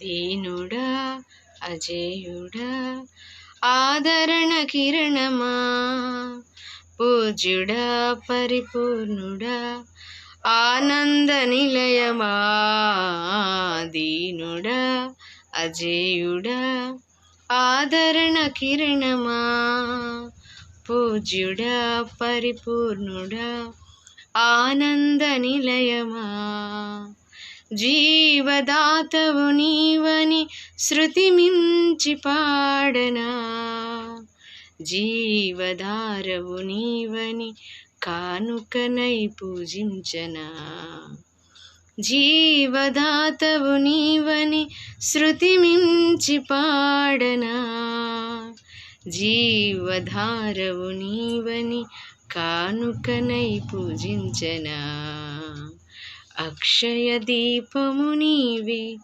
దీనుడా అజేయుడా ఆదరణ కిరణమా, పూజ్యుడా పరిపూర్ణుడా ఆనంద నిలయమా. దీనుడా అజేయుడా ఆదరణ కిరణమా, పూజ్యుడా పరిపూర్ణుడా ఆనంద నిలయమా. జీవదాతవు నీవని శృతి మించి పాడనా, జీవధారవు నీవని కానుకనై పూజించనా. జీవదాతవు నీవని శృతి మించి పాడనా, జీవధారవు నీవని కానుకనై పూజించనా. అక్షయ దీపము నీవే